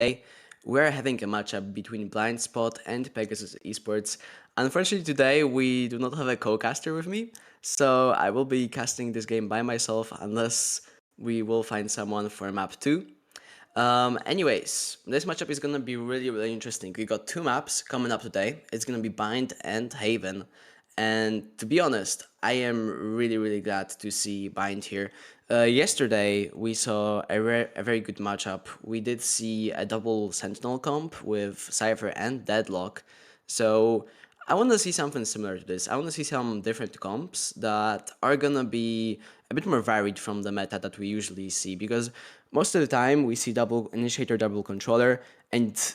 Today, we're having a matchup between Blindspot and Pegasus Esports. Unfortunately, today we do not have a co-caster with me, so I will be casting this game by myself unless we will find someone for map 2. Anyways, this matchup is gonna be really interesting. We got two maps coming up today. It's gonna be Bind and Haven. And to be honest, I am really glad to see Bind here. Yesterday, we saw a very good matchup. We did see a double Sentinel comp with Cypher and Deadlock. So I want to see something similar to this. I want to see some different comps that are gonna be a bit more varied from the meta that we usually see, because most of the time we see double initiator, double controller, and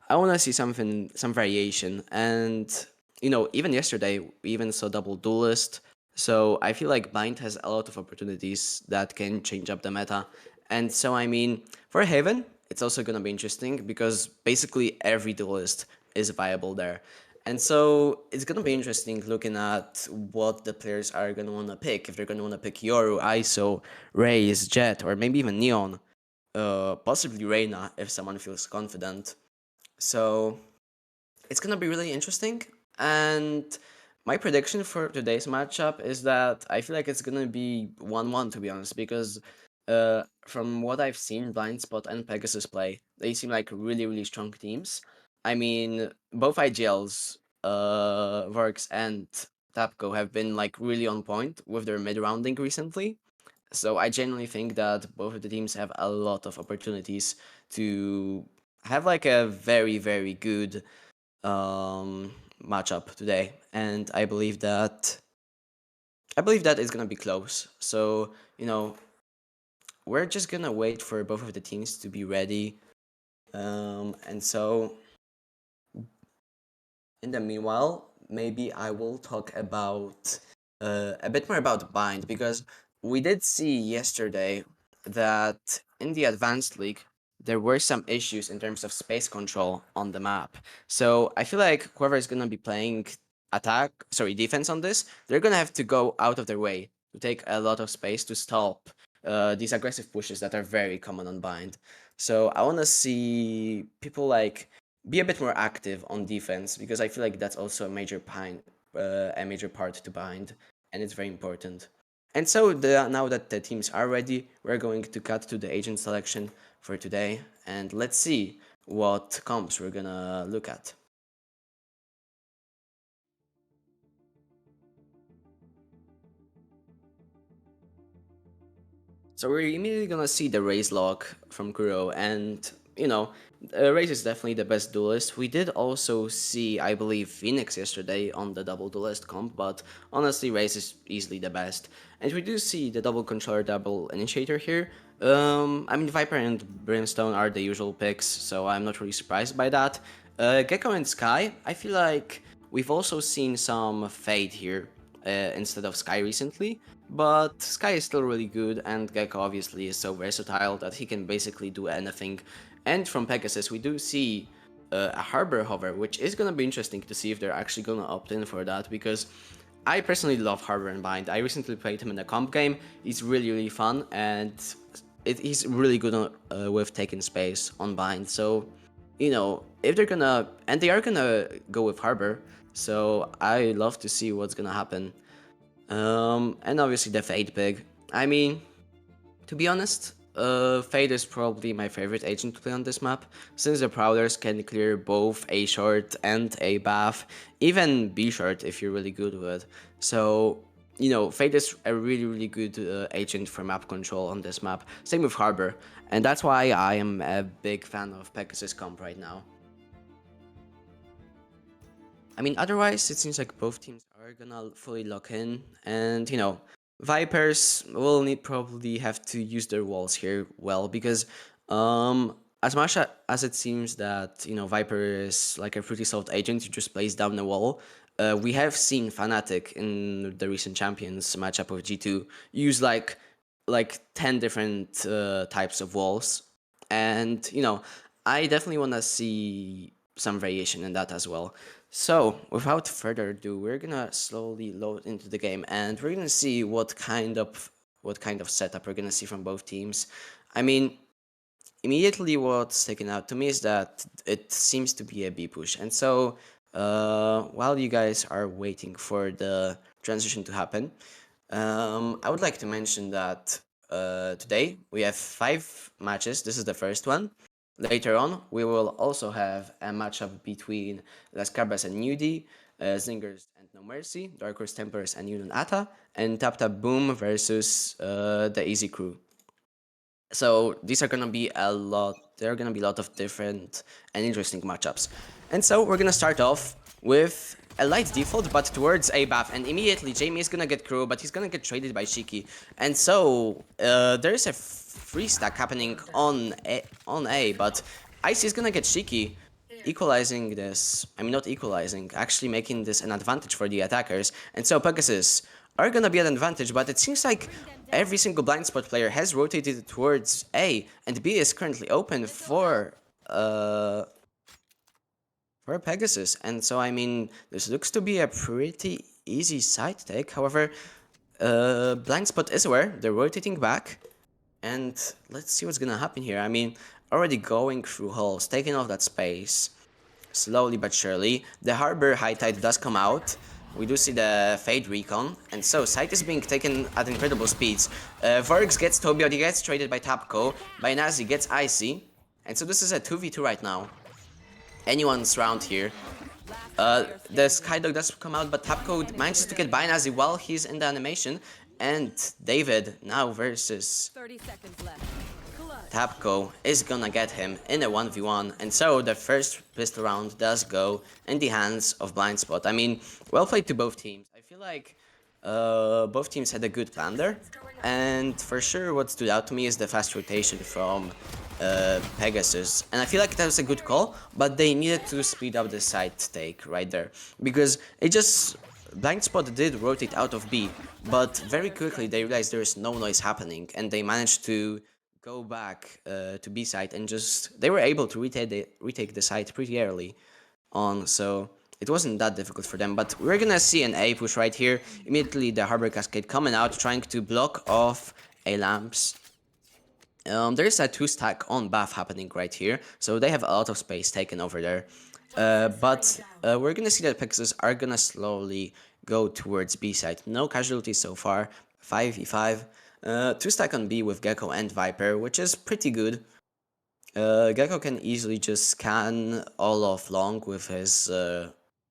I want to see some variation. And even yesterday we even saw double duelist. So I feel like Bind has a lot of opportunities that can change up the meta. And so I mean, for Haven, it's also gonna be interesting because basically every duelist is viable there. And so it's gonna be interesting looking at what the players are gonna wanna pick. If they're gonna wanna pick Yoru, ISO, Raze, Jet, or maybe even Neon, possibly Reyna if someone feels confident. So it's gonna be really interesting. And my prediction for today's matchup is that I feel like it's gonna be 1-1, to be honest, because from what I've seen, Blindspot and Pegasus play, they seem like really strong teams. I mean, both IGLs, Vorx and Tapco have been like really on point with their mid rounding recently. So I genuinely think that both of the teams have a lot of opportunities to have like a very good matchup today, and I believe that it's gonna be close. So we're just gonna wait for both of the teams to be ready, and so in the meanwhile, maybe I will talk about a bit more about Bind, because we did see yesterday that in the Advanced League there were some issues in terms of space control on the map. So I feel like whoever is gonna be playing defense on this, they're gonna have to go out of their way to take a lot of space to stop these aggressive pushes that are very common on Bind. So I wanna see people like be a bit more active on defense, because I feel like that's also a major part to Bind, and it's very important. And so now that the teams are ready, we're going to cut to the agent selection for today, and let's see what comps we're gonna look at. So we're immediately gonna see the race log from Kuro, and Raze is definitely the best duelist. We did also see, I believe, Phoenix yesterday on the double duelist comp, but honestly, Raze is easily the best. And we do see the double controller, double initiator here. I mean, Viper and Brimstone are the usual picks, so I'm not really surprised by that. Gecko and Sky, I feel like we've also seen some Fade here instead of Sky recently, but Sky is still really good, and Gecko obviously is so versatile that he can basically do anything. And from Pegasus, we do see a Harbor Hover, which is gonna be interesting to see if they're actually gonna opt in for that, because I personally love Harbor and Bind. I recently played him in a comp game. He's really fun, and he's really good with taking space on Bind. So, if they're gonna, and they are gonna go with Harbor, so I love to see what's gonna happen. And obviously the Fade Pig. I mean, to be honest, Fade is probably my favorite agent to play on this map, since the Prowlers can clear both A short and A buff, even B short if you're really good with it. So, Fade is a really good agent for map control on this map. Same with Harbor, and that's why I am a big fan of Pegasus comp right now. I mean, otherwise, it seems like both teams are gonna fully lock in, and Vipers will need probably have to use their walls here well, because as much as it seems that Viper is like a pretty soft agent who just plays down the wall, we have seen Fnatic in the recent Champions matchup with G2 use like 10 different types of walls, and I definitely want to see some variation in that as well. So, without further ado, we're gonna slowly load into the game, and we're gonna see what kind of setup we're gonna see from both teams. I mean, immediately what's taken out to me is that it seems to be a B push. And so while you guys are waiting for the transition to happen, I would like to mention that today we have 5 matches. This is the first one. Later on, we will also have a matchup between Las Cabras and Nudie, Zingers and No Mercy, Dark Horse Templars and Union Ata, and Tap Tap Boom versus the Easy Crew. So these are gonna be a lot. There are gonna be a lot of different and interesting matchups. And so we're gonna start off with a light default, but towards a buff, and immediately Jamie is gonna get crew, but he's gonna get traded by Shiki. And so there is a free stack happening on A, but Icy is gonna get Shiki, equalizing this. I mean, not equalizing, actually making this an advantage for the attackers. And so Pegasus are gonna be an advantage, but it seems like every single blind spot player has rotated towards A, and B is currently open for Pegasus. And so, I mean, this looks to be a pretty easy side take. However, Blindspot is aware, they're rotating back, and let's see what's gonna happen here. I mean, already going through halls, taking off that space, slowly but surely. The Harbor High Tide does come out. We do see the Fade Recon, and so site is being taken at incredible speeds. Vorx gets Toby, he gets traded by Tapco, by Nazi gets Icy, and so this is a 2v2 right now. Anyone's round here. The Skydog does come out, but Tapco manages to get by Nazi while he's in the animation, and David now versus 30 seconds left. Tapco is gonna get him in a 1v1, and so the first pistol round does go in the hands of Blindspot. I mean, well played to both teams. I feel like both teams had a good plan there, and for sure what stood out to me is the fast rotation from Pegasus, and I feel like that was a good call, but they needed to speed up the side take right there, because it just... Blindspot did rotate out of B, but very quickly they realized there is no noise happening, and they managed to go back to B side, and just they were able to retake the site pretty early on, so it wasn't that difficult for them. But we're gonna see an A push right here. Immediately the Harbor Cascade coming out, trying to block off A lamps. There is a 2-stack on buff happening right here, so they have a lot of space taken over there. But we're gonna see that Pegasus are gonna slowly go towards B side. No casualties so far. 5v5. 2-stack on B with Gecko and Viper, which is pretty good. Gecko can easily just scan all of long with his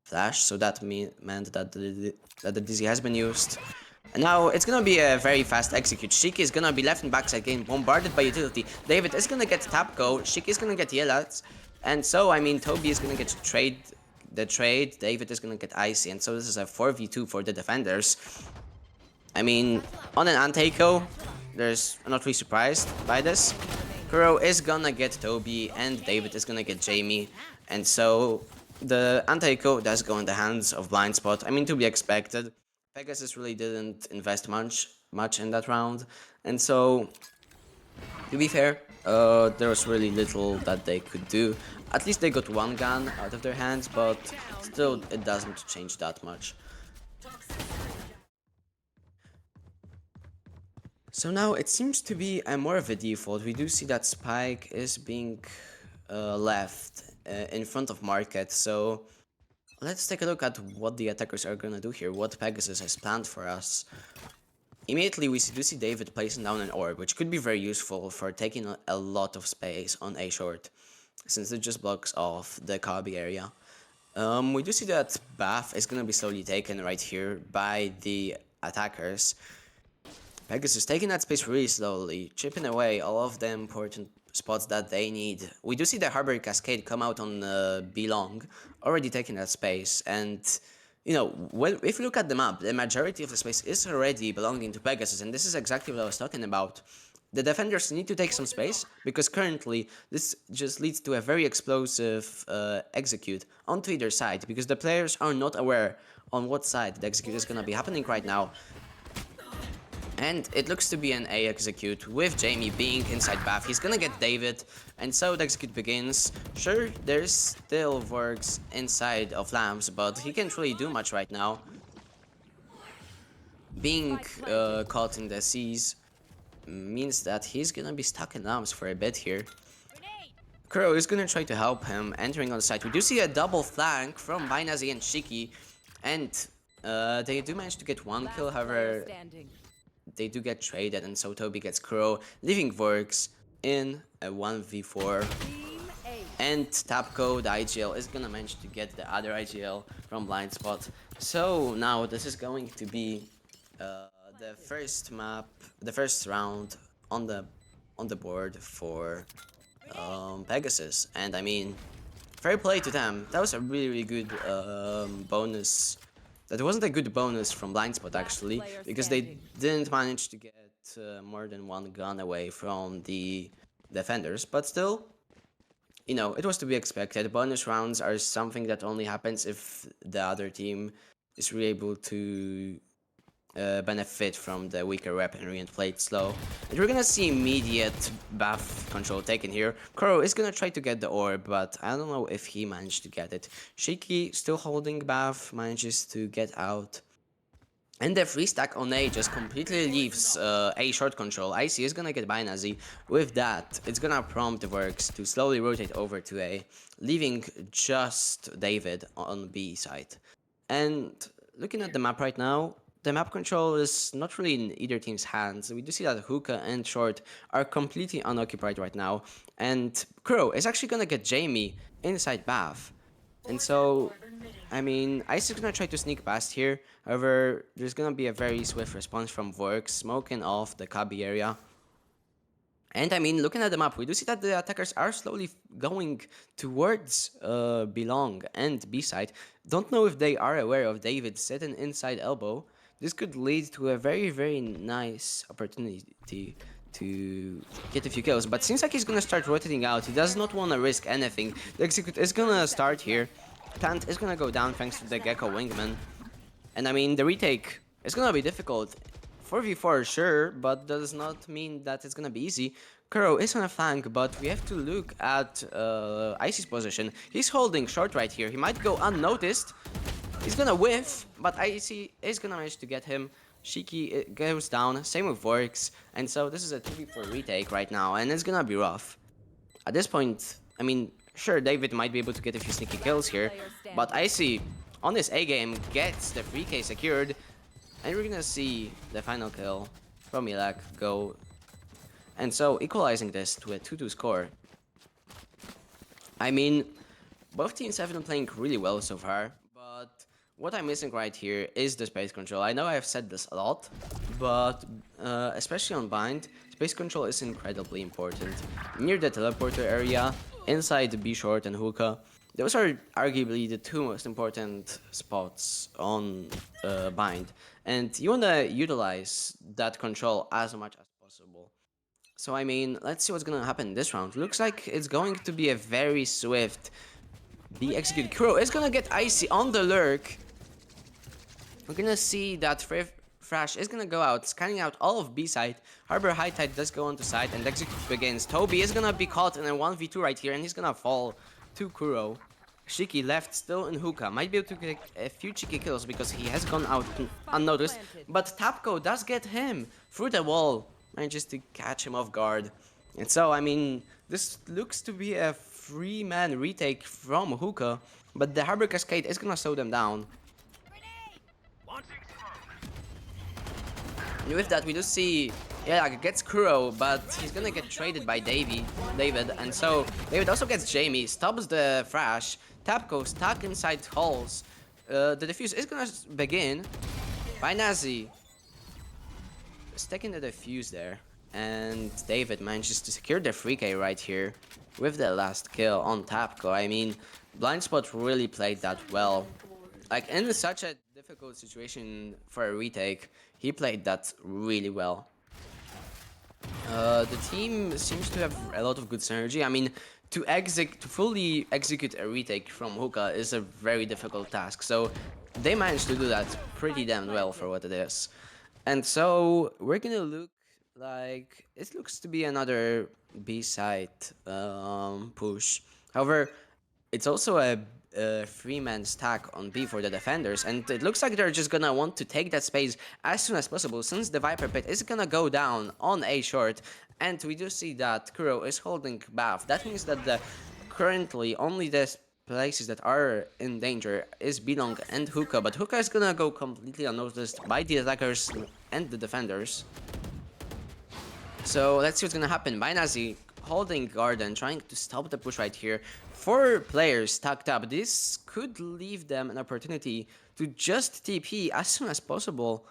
flash, so that meant that the DZ has been used. And now it's gonna be a very fast execute. Shiki is gonna be left in backside getting bombarded by utility. David is gonna get Tapco, Shiki is gonna get Yellats, and so, I mean, Toby is gonna get the trade, David is gonna get Icy, and so this is a 4v2 for the defenders. I mean, on an Anteiko, I'm not really surprised by this. Kuro is gonna get Toby, and David is gonna get Jamie, and so the Anteiko does go in the hands of Blindspot. I mean, to be expected. Pegasus really didn't invest much in that round, and so, to be fair, there was really little that they could do. At least they got one gun out of their hands, but still, it doesn't change that much. So now it seems to be more of a default. We do see that Spike is being left in front of Market, so let's take a look at what the attackers are gonna do here, what Pegasus has planned for us. Immediately we do see David placing down an orb, which could be very useful for taking a lot of space on A short, since it just blocks off the Kabi area. We do see that Bath is gonna be slowly taken right here by the attackers. Pegasus taking that space really slowly, chipping away all of the important spots that they need. We do see the Harbor Cascade come out on B long, already taking that space, and you know, if you look at the map, the majority of the space is already belonging to Pegasus, and this is exactly what I was talking about. The defenders need to take some space, because currently this just leads to a very explosive execute onto either side, because the players are not aware on what side the execute is going to be happening right now. And it looks to be an A execute with Jamie being inside Bath. He's gonna get David, and so the execute begins. Sure, there's still Vorx inside of Lamps, but he can't really do much right now. Being caught in the seas means that he's gonna be stuck in Lamps for a bit here. Kuro is gonna try to help him entering on the side. We do see a double flank from Binazi and Shiki, and they do manage to get one kill. However, they do get traded, and so Toby gets Kuro, leaving Vorks in a 1v4. And Tapco, the IGL, is gonna manage to get the other IGL from Blindspot. So now this is going to be the first map, the first round on the board for Pegasus. And I mean, fair play to them. That was a really good bonus. That wasn't a good bonus from Blindspot actually, because they didn't manage to get more than one gun away from the defenders. But still, you know, it was to be expected. Bonus rounds are something that only happens if the other team is really able to benefit from the weaker weaponry and play it slow. And we're gonna see immediate buff control taken here. Kuro is gonna try to get the orb, but I don't know if he managed to get it. Shiki, still holding buff, manages to get out. And the free stack on A just completely leaves A short control. Icy is gonna get Binazi. With that, it's gonna prompt the Works to slowly rotate over to A, leaving just David on B side. And looking at the map right now, the map control is not really in either team's hands. We do see that Hookah and Short are completely unoccupied right now. And Kuro is actually gonna get Jamie inside Bath. And so, I mean, Ice is gonna try to sneak past here. However, there's gonna be a very swift response from Vorks, smoking off the Cubby area. And I mean, looking at the map, we do see that the attackers are slowly going towards Belong and B-side. Don't know if they are aware of David sitting inside elbow. This could lead to a very nice opportunity to get a few kills. But seems like he's gonna start rotating out. He does not want to risk anything. The execute is gonna start here. Plant is gonna go down thanks to the Gecko Wingman. And I mean, the retake is gonna be difficult. 4v4, sure, but does not mean that it's gonna be easy. Kuro is on a flank, but we have to look at Icy's position. He's holding short right here. He might go unnoticed. He's gonna whiff, but Icy is gonna manage to get him. Shiki goes down, same with Vorks. And so this is a 2v4 retake right now, and it's gonna be rough. At this point, I mean, sure, David might be able to get a few sneaky kills here, but Icy, on this A game, gets the 3k secured. And we're gonna see the final kill from Milak go. And so, equalizing this to a 2-2 score. I mean, both teams have been playing really well so far, but what I'm missing right here is the space control. I know I've said this a lot, but especially on Bind, space control is incredibly important. Near the teleporter area, inside the B short and Hookah, those are arguably the two most important spots on Bind. And you want to utilize that control as much as possible. So I mean, let's see what's going to happen this round. Looks like it's going to be a very swift B execute. Kuro is going to get Icy on the lurk. We're going to see that Thrash is going to go out, scanning out all of B side. Harbor High Tide does go onto side, and the execute begins. Toby is going to be caught in a 1v2 right here, and he's going to fall to Kuro. Shiki left still in Hookah. Might be able to get a few cheeky kills because he has gone out unnoticed. But Tapco does get him through the wall. Manages to catch him off guard. And so, I mean, this looks to be a 3-man retake from Hookah. But the Harbor Cascade is gonna slow them down. And with that, we do see, yeah, like, gets Kuro, but he's gonna get traded by David. And so, David also gets Jamie, stops the Thrash. Tapco stuck inside halls. The defuse is gonna begin. Binazi is taking the defuse there. And David manages to secure the 3k right here with the last kill on Tapco. I mean, Blindspot really played that well. Like, in such a difficult situation for a retake, he played that really well. The team seems to have a lot of good synergy. I mean, to fully execute a retake from Hookah is a very difficult task. So they managed to do that pretty damn well for what it is. And so we're gonna look like it looks to be another B side push. However, it's also a three-man stack on B for the defenders, and it looks like they're just gonna want to take that space as soon as possible, since the Viper Pit is gonna go down on A short, and we do see that Kuro is holding Bath. That means that the currently only the places that are in danger is Bilong and Hookah, but Hookah is gonna go completely unnoticed by the attackers and the defenders. So let's see what's gonna happen. Nazi holding Garden, trying to stop the push right here. 4 players stacked up. This could leave them an opportunity to just TP as soon as possible.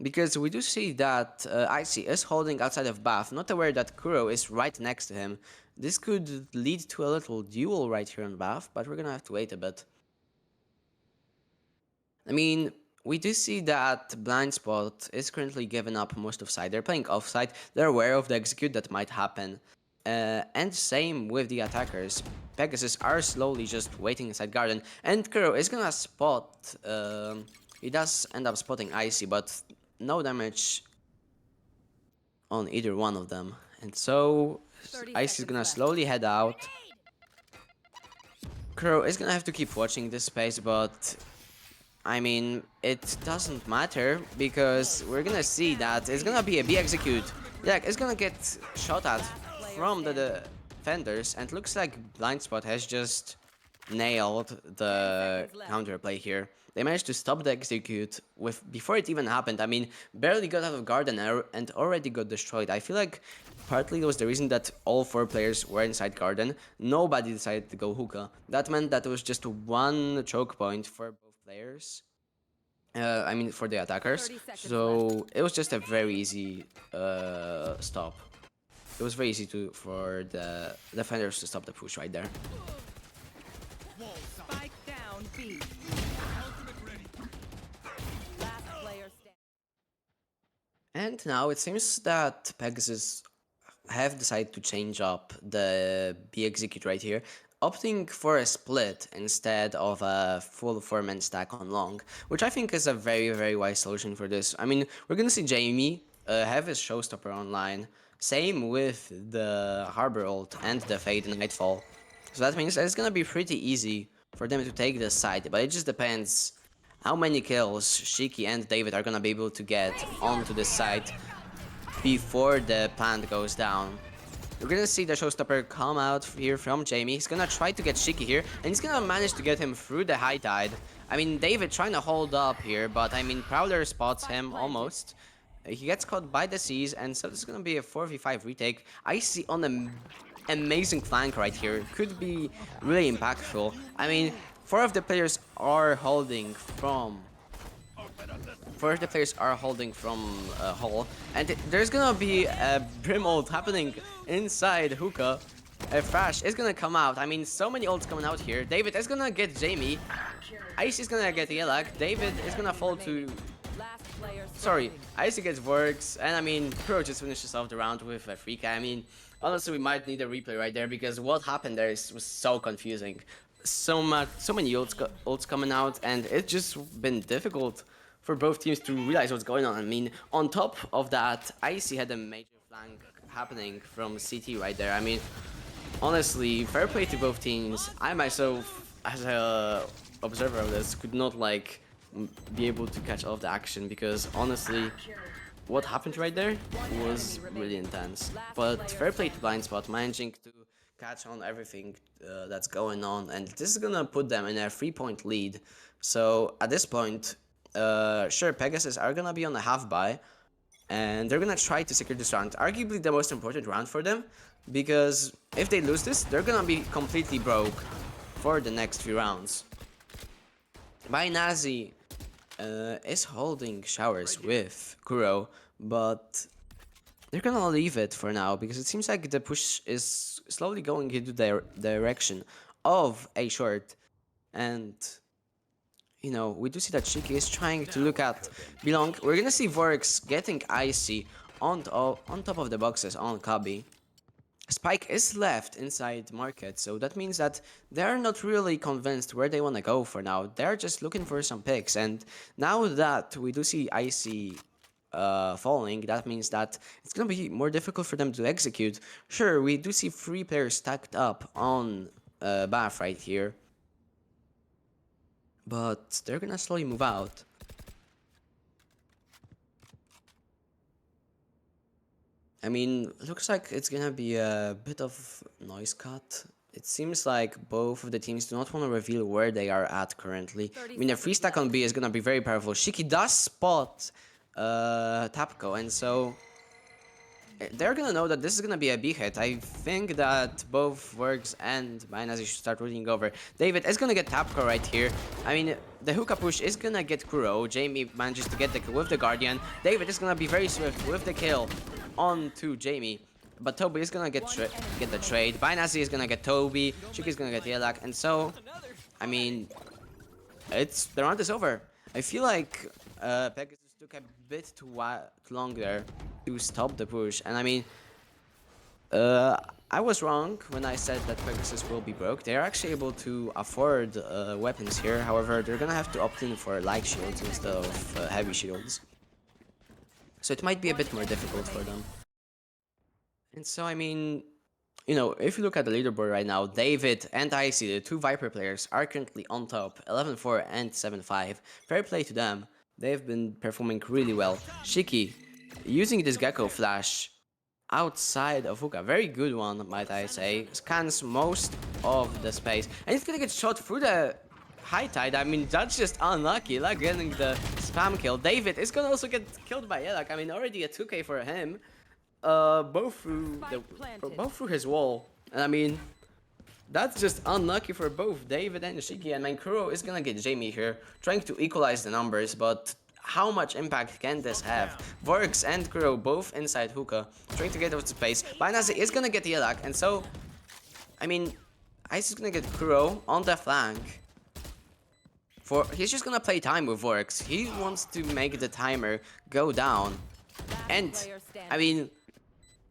Because we do see that Icy is holding outside of Bath, not aware that Kuro is right next to him. This could lead to a little duel right here on Bath, but we're gonna have to wait a bit. I mean, we do see that Blindspot is currently giving up most of side. They're playing offside. They're aware of the execute that might happen. And same with the attackers. Pegasus are slowly just waiting inside garden. And Kuro is gonna spot... he does end up spotting Icy, but no damage on either one of them. And so Icy is gonna slowly head out. Kuro is gonna have to keep watching this space, but I mean, it doesn't matter because we're gonna see that it's gonna be a B execute. Yeah, it's gonna get shot at from the defenders, and looks like Blindspot has just nailed the counterplay here. They managed to stop the execute with before it even happened. I mean, barely got out of garden and already got destroyed. I feel like partly it was the reason that all 4 players were inside garden. Nobody decided to go hookah. That meant that it was just one choke point for both players. I mean, for the attackers. So it was just a very easy stop. It was very easy for the defenders to stop the push right there. Spike down B. Last player And now it seems that Pegasus have decided to change up the B execute right here, opting for a split instead of a full 4-man stack on long, which I think is a very, very wise solution for this. I mean, we're gonna see Jamie have his showstopper online, same with the Harbor ult and the Fade Nightfall. So that means that it's gonna be pretty easy for them to take this side, but it just depends how many kills Shiki and David are gonna be able to get onto this side before the plant goes down. We're gonna see the showstopper come out here from Jamie. He's gonna try to get Shiki here, and he's gonna manage to get him through the high tide. I mean, David trying to hold up here, but I mean, Prowler spots him almost. He gets caught by the seas, and so this is gonna be a 4v5 retake. I see on an amazing flank right here. Could be really impactful. I mean, 4 of the players are holding from Hall, and there's gonna be a Brim ult happening inside Hookah. A Thrash is gonna come out. I mean, so many ults coming out here. David is gonna get Jamie. Ice is gonna get Yelak. David is gonna fall to... Sorry, Icy gets Works, and I mean, Pro just finishes off the round with a free K. I mean, honestly, we might need a replay right there because what happened there was so confusing. So many ults coming out, and it's just been difficult for both teams to realize what's going on. I mean, on top of that, Icy had a major flank happening from CT right there. I mean, honestly, fair play to both teams. I myself, as a observer of this, could not like be able to catch all of the action because honestly, what happened right there was really intense. But fair play to Blindspot, managing to catch on everything that's going on, and this is gonna put them in a 3-point lead. So at this point, sure, Pegasus are gonna be on a half buy, and they're gonna try to secure this round, arguably the most important round for them, because if they lose this, they're gonna be completely broke for the next 3 rounds. Nazi is holding showers with Kuro, but they're gonna leave it for now because it seems like the push is slowly going into the direction of a short, and you know, we do see that Shiki is trying to look at Belong. We're gonna see Vorix getting Icy on top of the boxes on Kabi. Spike is left inside market, so that means that they're not really convinced where they want to go for now. They're just looking for some picks, and now that we do see Icy falling, that means that it's gonna be more difficult for them to execute. Sure, we do see 3 players stacked up on Bath right here, but they're gonna slowly move out. I mean, looks like it's gonna be a bit of noise cut. It seems like both of the teams do not want to reveal where they are at currently. I mean, the free stack on B is gonna be very powerful. Shiki does spot Tapco, and so they're gonna know that this is gonna be a B hit. I think that both Works and Binazi should start rooting over. David is gonna get Tapco right here. I mean, the hookah push is gonna get Kuro. Jamie manages to get the kill with the Guardian. David is gonna be very swift with the kill onto Jamie. But Toby is gonna get the trade. Binazi is gonna get Toby. Shiki is gonna get Yelak. And so, I mean, the round is over. I feel like Pegasus took a bit too long there to stop the push, and I mean, I was wrong when I said that Pegasus will be broke. They're actually able to afford weapons here. However, they're gonna have to opt in for light shields instead of heavy shields, so it might be a bit more difficult for them. And so, I mean, you know, if you look at the leaderboard right now, David and Icy, the two Viper players, are currently on top, 11-4 and 7-5. Fair play to them. They've been performing really well. Shiki, using this Gecko flash outside of hookah, very good one, might I say, scans most of the space, and he's gonna get shot through the high tide. I mean, that's just unlucky, like getting the spam kill. David is gonna also get killed by Yelak. I mean, already a 2k for him. Both through his wall, and I mean, that's just unlucky for both David and Shiki. And Kuro is gonna get Jamie here, trying to equalize the numbers, but how much impact can this have? Vorks and Kuro both inside hookah, trying to get out of space. Binazi is gonna get Yelak, and so, I mean, Ice is gonna get Kuro on the flank. He's just gonna play time with Vorks. He wants to make the timer go down, and I mean,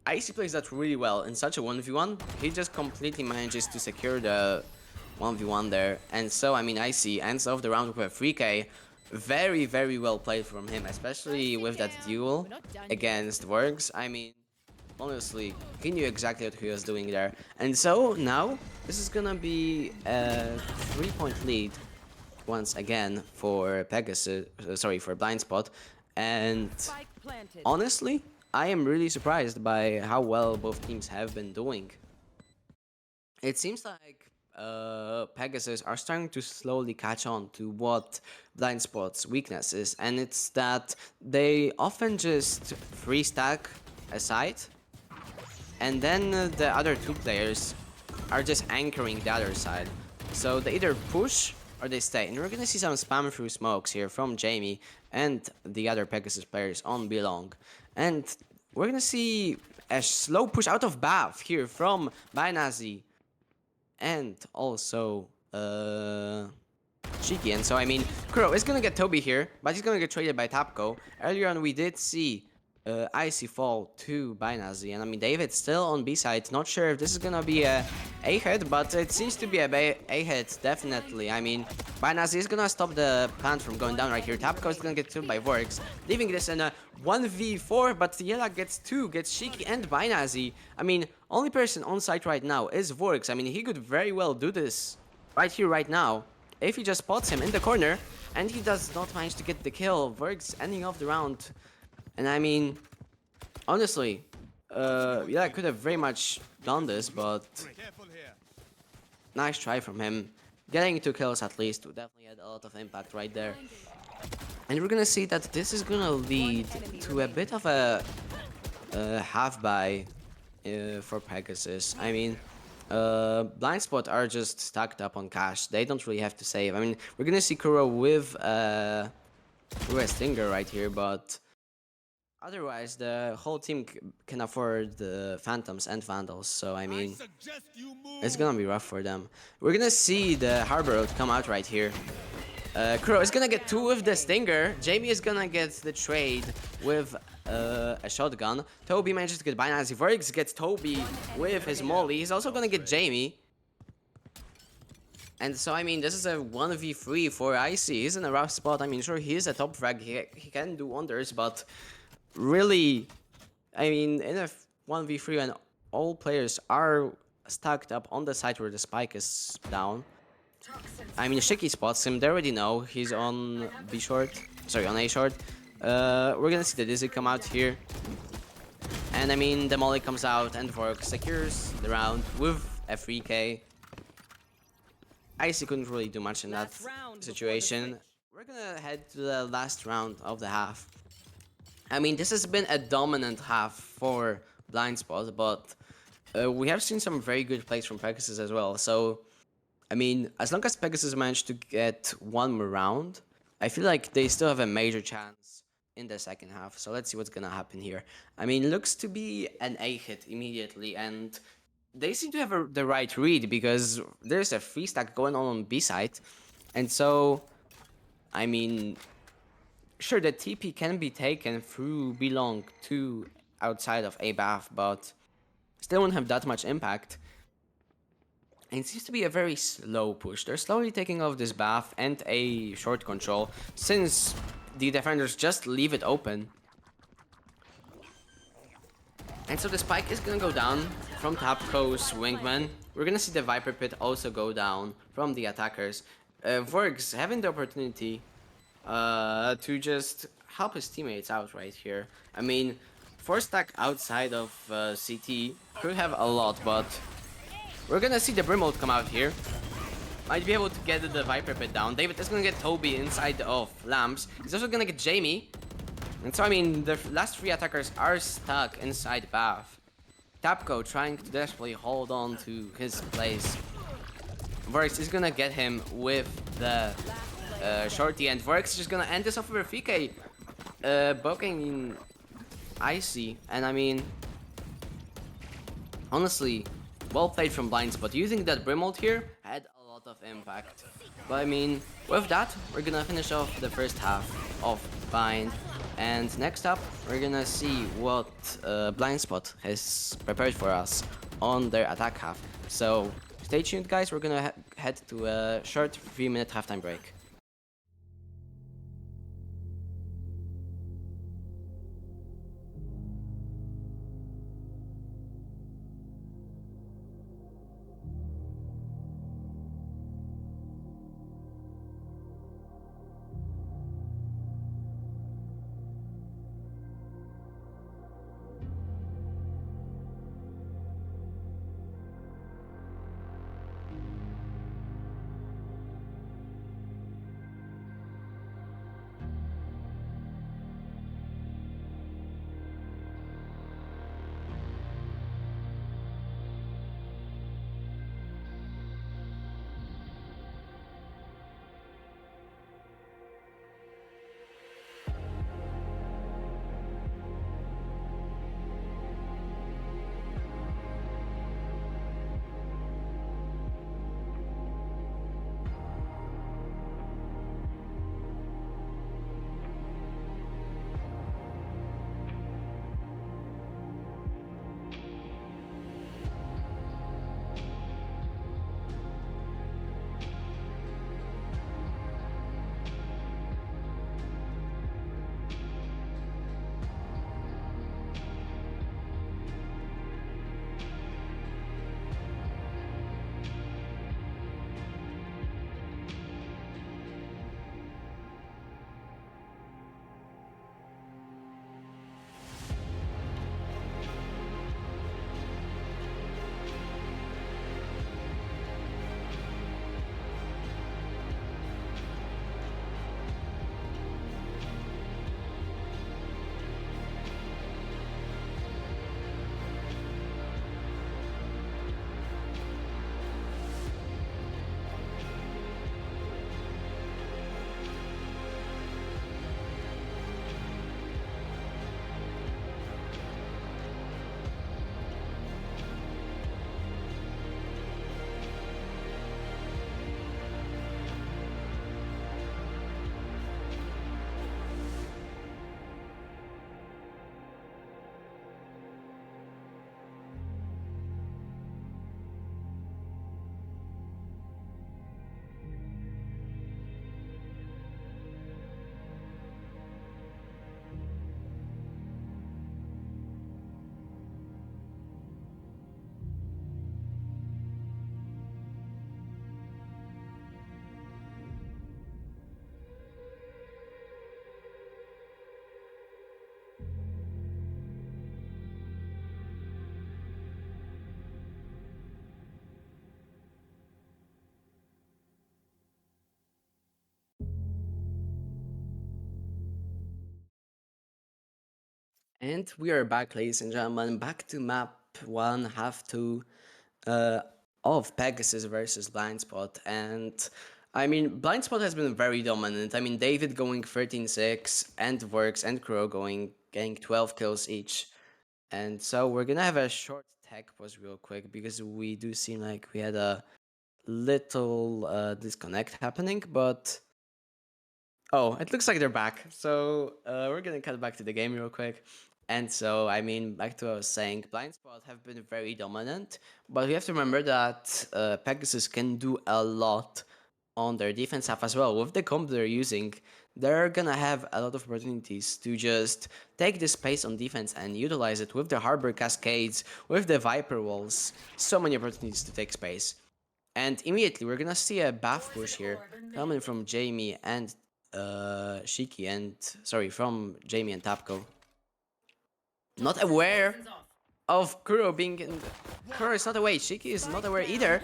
Icy plays that really well in such a 1v1. He just completely manages to secure the 1v1 there. And so, I mean, Icy ends off the round with a 3k. Very, very well played from him, especially with that duel against Works. I mean, honestly, he knew exactly what he was doing there. And so, now, this is gonna be a 3-point lead once again for Pegasus, for Blindspot. And honestly, I am really surprised by how well both teams have been doing. It seems like Pegasus are starting to slowly catch on to what Blindspot's weakness is, and it's that they often just free stack a site, and then the other two players are just anchoring the other side. So they either push or they stay. And we're gonna see some spam through smokes here from Jamie and the other Pegasus players on Belong. And we're gonna see a slow push out of Bath here from Binazi and also Shiki. And so, I mean, Kuro is gonna get Toby here, but he's gonna get traded by Tapco. Earlier on, we did see Icy fall to Binazi, and I mean, David's still on B side. Not sure if this is gonna be a hit, but it seems to be a hit, definitely. I mean, Binazi is gonna stop the plant from going down right here. Tapco is gonna get killed by Vorks, leaving this in a 1v4, but Yela gets Shiki and Binazi. I mean, only person on site right now is Vorks. I mean, he could very well do this right here, right now, if he just spots him in the corner, and he does not manage to get the kill. Vorks ending off the round. And I mean, honestly, yeah, I could have very much done this, but nice try from him. Getting 2 kills at least definitely had a lot of impact right there. And we're gonna see that this is gonna lead to a bit of a half buy for Pegasus. I mean, Blindspot are just stacked up on cash. They don't really have to save. I mean, we're gonna see Kuro with a Stinger right here, but otherwise, the whole team can afford the Phantoms and Vandals, so I mean, it's gonna be rough for them. We're gonna see the Harbor Road come out right here. Kuro is gonna get 2 with the Stinger. Jamie is gonna get the trade with a shotgun. Toby manages to get Binazi. Vorix gets Toby with his molly. He's also gonna get Jamie. And so, I mean, this is a 1v3 for Icy. He's in a rough spot. I mean, sure, he is a top frag. He can do wonders, but really, I mean, in a 1v3 when all players are stacked up on the side where the spike is down, I mean, Shiki spots him. They already know he's on B short. Sorry, on A short. We're gonna see the Dizzy come out here. And I mean, the Molly comes out and Vork secures the round with a 3K. Icy couldn't really do much in that Last round before the situation. switch. We're gonna head to the last round of the half. I mean, this has been a dominant half for Blindspot, but we have seen some very good plays from Pegasus as well. So, I mean, as long as Pegasus managed to get one more round, I feel like they still have a major chance in the second half. So let's see what's gonna happen here. I mean, looks to be an A hit immediately, and they seem to have the right read because there's a free stack going on B side, and so I mean, sure, the TP can be taken through belong to outside of A buff, but still won't have that much impact. And it seems to be a very slow push. They're slowly taking off this buff and a short control since the defenders just leave it open. And so the spike is gonna go down from top coast Wingman. We're gonna see the Viper Pit also go down from the attackers. Vorgs having the opportunity to just help his teammates out right here. I mean, 4 stack outside of CT could have a lot, but we're gonna see the Brimhold come out here. Might be able to get the Viper Pit down. David is gonna get Toby inside of Lamps. He's also gonna get Jamie. And so, I mean, the last 3 attackers are stuck inside Bath. Tapco trying to desperately hold on to his place. Vorix is gonna get him with the shorty, and Vorix is just gonna end this off with a VK. Boking in Icy, and I mean, honestly, well played from Blindspot. Using that Brimhold here had a lot of impact. But I mean, with that, we're gonna finish off the first half of Bind. And next up, we're gonna see what Blindspot has prepared for us on their attack half. So stay tuned, guys. We're gonna head to a short 3-minute halftime break. And we are back, ladies and gentlemen, back to map 1, half 2 uh, of Pegasus versus Blindspot. And I mean, Blindspot has been very dominant. I mean, David going 13-6, and Works and Crow getting 12 kills each. And so we're gonna have a short tech pause real quick because we do seem like we had a little disconnect happening, but oh, it looks like they're back. So we're gonna cut back to the game real quick. And so, I mean, back to what I was saying, Blindspot have been very dominant, but we have to remember that Pegasus can do a lot on their defense half as well. With the comp they're using, they're gonna have a lot of opportunities to just take the space on defense and utilize it with the Harbor Cascades, with the Viper Walls. So many opportunities to take space. And immediately we're gonna see a buff push here coming from Jamie and Shiki and sorry, from Jamie and Tapko. Not aware of Kuro being in. Kuro is not aware, Shiki is not aware either.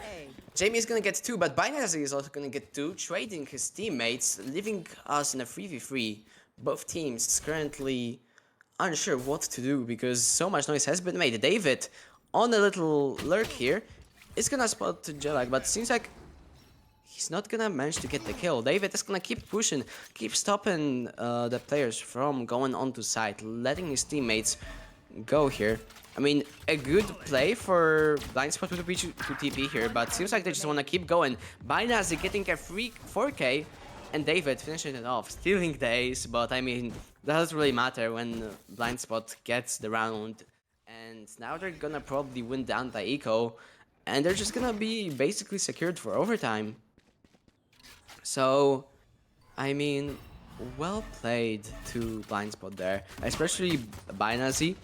Jamie is gonna get 2, but Binary is also gonna get 2, trading his teammates, leaving us in a 3v3. Both teams currently unsure what to do because so much noise has been made. David, on a little lurk here, is gonna spot Jelak, but seems like he's not gonna manage to get the kill. David is gonna keep pushing, keep stopping the players from going onto site, letting his teammates go here. I mean, a good play for Blindspot would be to TP here, but seems like they just want to keep going. Binazi getting a free 4k, and David finishing it off, stealing the ace, but I mean, that doesn't really matter when Blindspot gets the round. And now they're gonna probably win the anti-eco, and they're just gonna be basically secured for overtime. So, I mean, well played to Blindspot there, especially Binazi.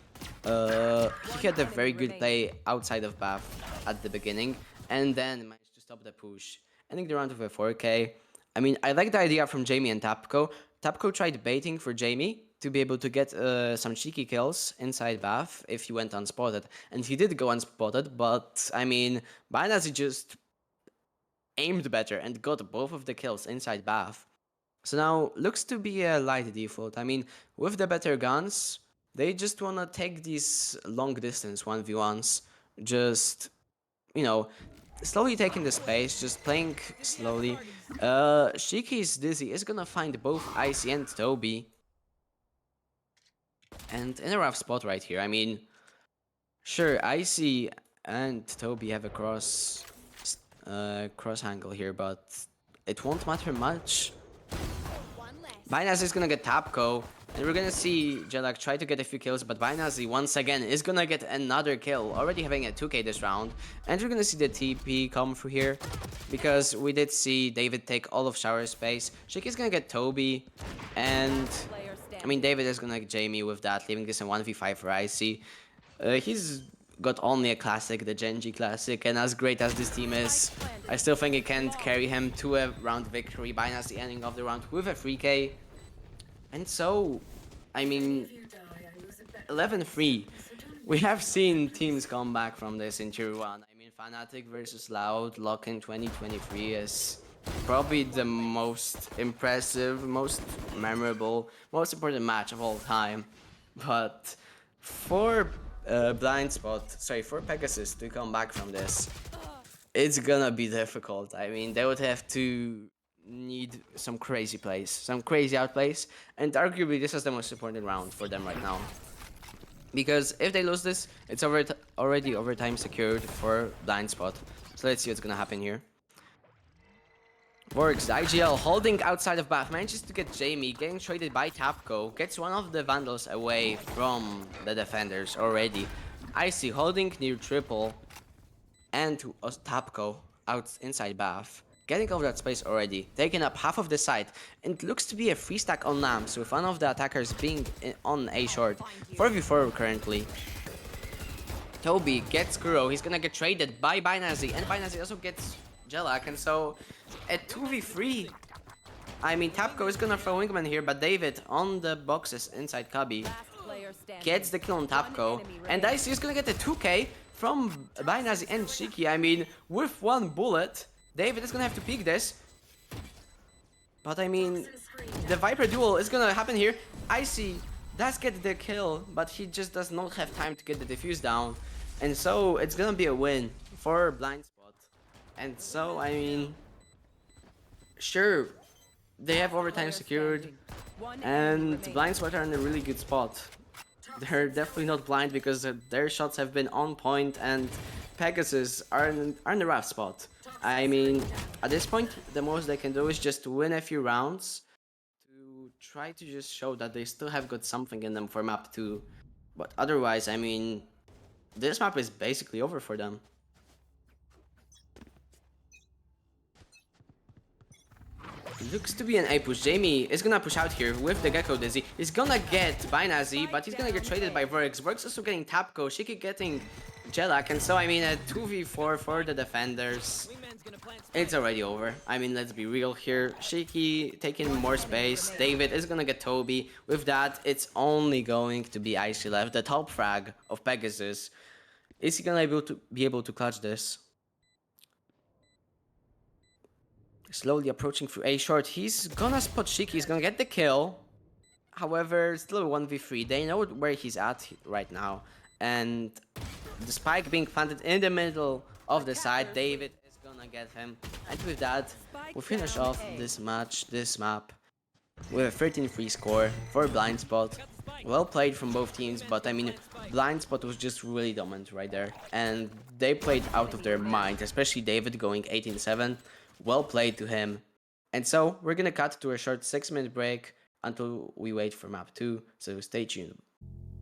He had a very good play outside of Bath at the beginning, and then managed to stop the push, ending the round with a 4k. I mean, I like the idea from Jamie and Tapko. Tapko tried baiting for Jamie to be able to get some cheeky kills inside Bath if he went unspotted, and he did go unspotted, but I mean, Binazi just aimed better and got both of the kills inside Bath. So now looks to be a light default. I mean, with the better guns, they just wanna take these long distance 1v1s, just, you know, slowly taking the space, just playing slowly. Shiki's Dizzy is gonna find both Icy and Toby. And in a rough spot right here. I mean, sure, Icy and Toby have a cross angle here, but it won't matter much. Binazi is gonna get Tapko, and we're gonna see Jelak try to get a few kills, but Binazi once again is gonna get another kill, already having a 2k this round. And we're gonna see the TP come through here, because we did see David take all of shower space. Shiki's gonna get Toby, and I mean David is gonna get Jamie with that, leaving this in 1v5 for Icy. He's got only a classic, the Genji classic, and as great as this team is, I still think it can't carry him to a round victory. Binary ending of the round with a 3k. And so, I mean, 11-3. We have seen teams come back from this in Tier 1. I mean, Fnatic versus Loud, Lock in 2023 is probably the most impressive, most memorable, most important match of all time. But for for Pegasus to come back from this, it's gonna be difficult. I mean, they would have to need some crazy plays, some crazy outplays, and arguably this is the most important round for them right now. Because if they lose this, it's already overtime secured for Blindspot. So let's see what's gonna happen here. Works, the IGL holding outside of Bath, manages to get Jamie, getting traded by Tapko, gets one of the Vandals away from the defenders already. Icy holding near triple, and Tapko out inside Bath, getting over that space already, taking up half of the site, and it looks to be a free stack on lamps, with one of the attackers being on A short. 4v4 currently. Toby gets Kuro, he's gonna get traded by Binazi, and Binazi also gets Jelak, and so at 2v3, I mean, Tapko is gonna throw Wingman here, but David on the boxes inside Cubby gets the kill on Tapko, and Icy is gonna get the 2k from Binazi and Shiki. I mean, with one bullet, David is gonna have to peek this. But I mean, the Viper duel is gonna happen here. Icy does get the kill, but he just does not have time to get the defuse down. And so it's gonna be a win for Blindspot. And so, I mean, sure, they have overtime secured, One enemy and remaining. Blindspot are in a really good spot. They're definitely not blind because their shots have been on point, and Pegasus are in a rough spot. I mean, at this point, the most they can do is just win a few rounds to try to just show that they still have got something in them for map 2. But otherwise, I mean, this map is basically over for them. Looks to be an A push. Jamie is gonna push out here with the Gecko Dizzy. He's gonna get by Nazi, but he's gonna get traded by Vorix. Vorix also getting Tapco, Shiki getting Jelak, and so I mean a 2v4 for the defenders. It's already over. I mean, let's be real here. Shiki taking more space. David is gonna get Toby. With that, it's only going to be Icy left. The top frag of Pegasus. Is he gonna be able to clutch this? Slowly approaching through A short. He's gonna spot Shiki. He's gonna get the kill. However, still a 1v3. They know where he's at right now. And the spike being planted in the middle of the side, David is gonna get him. And with that, we finish off this match, this map, with a 13-3 score for Blindspot. Well played from both teams, but I mean, Blindspot was just really dominant right there. And they played out of their mind, especially David going 18-7. Well played to him. And so, we're gonna cut to a short 6-minute break until we wait for map 2, so stay tuned.